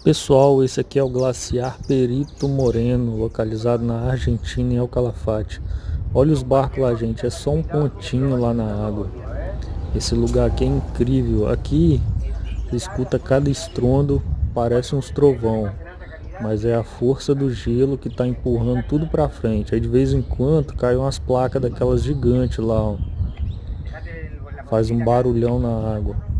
Pessoal, esse aqui é o glaciar Perito Moreno, localizado na Argentina, em El Calafate. Olha os barcos lá, gente, é só um pontinho lá na água. Esse lugar aqui é incrível. Aqui você escuta cada estrondo, parece uns trovão, mas é a força do gelo que está empurrando tudo para frente. Aí de vez em quando caem umas placas daquelas gigantes lá, ó. Faz um barulhão na água.